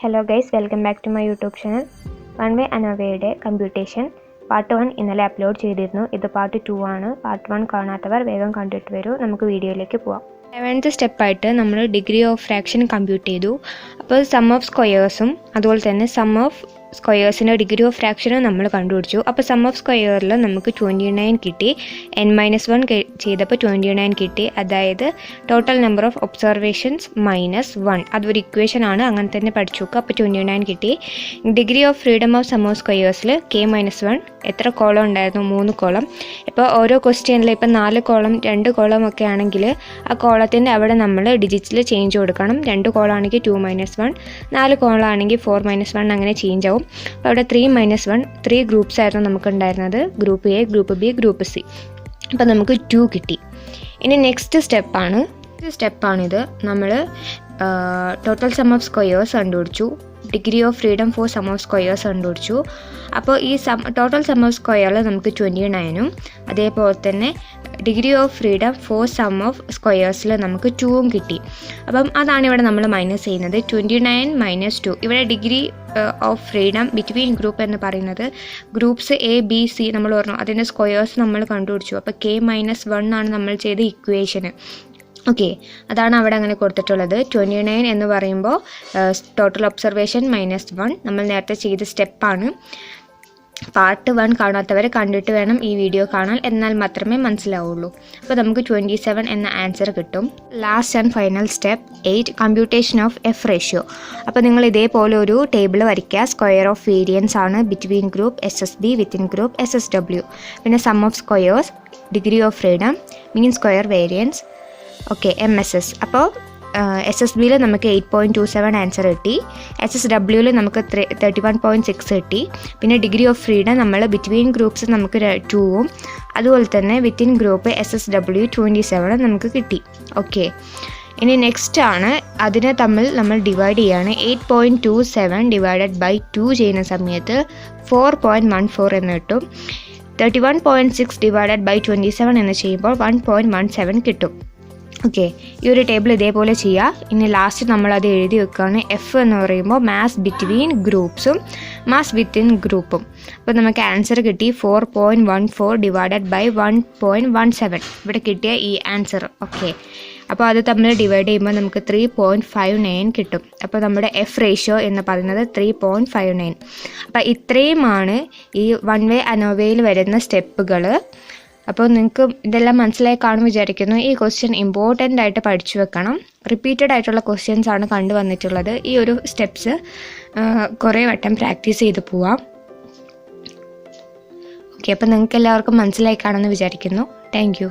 Hello guys, welcome back to my YouTube channel. One way another computation part 1 ഇന്നലെ upload ചെയ്തിരുന്നു. ഇത് part 2 ആണ്. Part 1 കാണാത്തവർ വേഗം കണ്ടിട്ട് വരൂ. നമുക്ക് വീഡിയോയിലേക്ക് പോവാം. 7th സ്റ്റെപ്പ് ആയിട്ട് നമ്മൾ ഡിഗ്രി ഓഫ് ഫ്രാക്ഷൻ കമ്പ്യൂട്ട് ചെയ്തു. അപ്പോൾ സം ഓഫ് സ്ക്വയേഴ്സും അതുപോലെ തന്നെ സം ഓഫ് സ്ക്വയേഴ്സിൻ്റെ ഡിഗ്രി ഓഫ് ഫ്രാക്ഷനും നമ്മൾ കണ്ടുപിടിച്ചു. അപ്പോൾ സം ഓഫ് സ്ക്വയറിൽ നമുക്ക് 29 കിട്ടി. n-1 ചെയ്തപ്പോൾ 29 കിട്ടി. അതായത് ടോട്ടൽ നമ്പർ ഓഫ് ഒബ്സർവേഷൻസ് -1. അതൊരു ഇക്വേഷൻ ആണ്, അങ്ങനെ തന്നെ പഠിച്ചു നോക്കുക. അപ്പോൾ 29 കിട്ടി. Degree of freedom of sum of സ്ക്വയേഴ്സിൽ k-1 എത്ര കോളം ഉണ്ടായിരുന്നു? 3 കോളം. ഇപ്പോൾ ഓരോ ക്വസ്റ്റ്യനിൽ ഇപ്പോൾ 4 കോളം 2 കോളം ഒക്കെ ആണെങ്കിൽ ആ കോളത്തിൻ്റെ അവിടെ നമ്മൾ ഡിജിറ്റ്സിൽ ചേഞ്ച് കൊടുക്കണം. 2 കോളം ആണെങ്കിൽ 2-1, 4 കോളം ആണെങ്കിൽ 4-1 അങ്ങനെ ചേഞ്ച് ആവും. അപ്പോൾ അവിടെ 3-1 3 ഗ്രൂപ്പ്സ് ആയിരുന്നു നമുക്ക് ഉണ്ടായിരുന്നത്. Group A, group B, group C. അപ്പോൾ നമുക്ക് 2 കിട്ടി. ഇനി നെക്സ്റ്റ് സ്റ്റെപ്പാണിത്. നമ്മൾ ടോട്ടൽ സം ഓഫ് സ്ക്വയേഴ്സ് കണ്ടുപിടിച്ചു. Degree of freedom for sum of squares കണ്ടുപിടിച്ചു. അപ്പോൾ ഈ ടോട്ടൽ സം ഓഫ് സ്ക്വയറിൽ നമുക്ക് 29ഉം അതേപോലെ തന്നെ degree of freedom for sum of സ്ക്വയേഴ്സിൽ നമുക്ക് 2ഉം കിട്ടി. അപ്പം അതാണ് ഇവിടെ നമ്മൾ മൈനസ് ചെയ്യുന്നത്. 29 - 2. ഇവിടെ degree of freedom between group എന്ന് പറയുന്നത് ഗ്രൂപ്പ്സ് എ, ബി, സി നമ്മൾ പറഞ്ഞു. അതിൻ്റെ സ്ക്വയേഴ്സ് നമ്മൾ കണ്ടുപിടിച്ചു. അപ്പോൾ k-1 ആണ് നമ്മൾ ചെയ്ത ഇക്വേഷന്. ഓക്കെ, അതാണ് അവിടെ അങ്ങനെ കൊടുത്തിട്ടുള്ളത്. 29 എന്ന് പറയുമ്പോൾ ടോട്ടൽ ഒബ്സർവേഷൻ -1 നമ്മൾ നേരത്തെ ചെയ്ത സ്റ്റെപ്പാണ്. പാർട്ട് 1 കാണാത്തവർ കണ്ടിട്ട് വേണം ഈ വീഡിയോ കാണാൻ, എന്നാൽ മാത്രമേ മനസ്സിലാവുള്ളൂ. അപ്പോൾ നമുക്ക് 27 എന്ന ആൻസർ കിട്ടും. Last and final step 8 computation of F ratio. അപ്പോൾ നിങ്ങൾ ഇതേപോലെ ഒരു ടേബിൾ വരയ്ക്കുക. സ്ക്വയർ ഓഫ് വേരിയൻസ് ആണ് between group SSB, within group SSW. പിന്നെ sum of squares, degree of freedom, mean square variance, okay, MSS. അപ്പോൾ SSBയിൽ നമുക്ക് 8.27 ആൻസർ കിട്ടി. SSWയിൽ നമുക്ക് 31.6 കിട്ടി. പിന്നെ ഡിഗ്രി ഓഫ് ഫ്രീഡം നമ്മൾ ബിറ്റ്വീൻ ഗ്രൂപ്പ്സ് നമുക്ക് 2ഉം അതുപോലെ തന്നെ വിത്തിൻ ഗ്രൂപ്പ് SSW 27 നമുക്ക് കിട്ടി. ഓക്കെ, ഇനി നെക്സ്റ്റ് ആണ് അതിനെ തമ്മിൽ നമ്മൾ ഡിവൈഡ് ചെയ്യാണ്. 8.27 ഡിവൈഡഡ് ബൈ 2 ചെയ്യുന്ന സമയത്ത് 4.14 എന്ന് കിട്ടും. 31.6 ഡിവൈഡഡ് ബൈ 27 എന്ന് ചെയ്യുമ്പോൾ 1.17 കിട്ടും. ഓക്കെ, ഈ ഒരു ടേബിൾ ഇതേപോലെ ചെയ്യുക. ഇനി ലാസ്റ്റ് നമ്മളത് എഴുതി വെക്കുകയാണ്. എഫ് എന്ന് പറയുമ്പോൾ മാസ് ബിറ്റ്വീൻ ഗ്രൂപ്പ്സും മാസ് വിത്തിൻ ഗ്രൂപ്പും. അപ്പോൾ നമുക്ക് ആൻസർ കിട്ടി 4.14 ഡിവൈഡഡ് ബൈ 1.17. ഇവിടെ കിട്ടിയ ഈ ആൻസർ. ഓക്കെ, അപ്പോൾ അത് തമ്മിൽ ഡിവൈഡ് ചെയ്യുമ്പോൾ നമുക്ക് 3.59 കിട്ടും. അപ്പോൾ നമ്മുടെ എഫ് റേഷ്യോ എന്ന് പറയുന്നത് 3.59. അപ്പോൾ ഇത്രയുമാണ് ഈ വൺ വേ അനോവയിൽ വരുന്ന സ്റ്റെപ്പുകൾ. അപ്പോൾ നിങ്ങൾക്ക് ഇതെല്ലാം മനസ്സിലായി കാണും വിചാരിക്കുന്നു. ഈ ക്വസ്റ്റ്യൻ ഇമ്പോർട്ടൻ്റ് ആയിട്ട് പഠിച്ചു വെക്കണം. റിപ്പീറ്റഡ് ആയിട്ടുള്ള ക്വസ്റ്റ്യൻസ് ആണ് കണ്ടുവന്നിട്ടുള്ളത്. ഈ ഒരു സ്റ്റെപ്സ് കുറേ വട്ടം പ്രാക്ടീസ് ചെയ്ത് പോവാം. ഓക്കെ, അപ്പോൾ നിങ്ങൾക്ക് എല്ലാവർക്കും മനസ്സിലായി കാണുമെന്ന് വിചാരിക്കുന്നു. Thank you.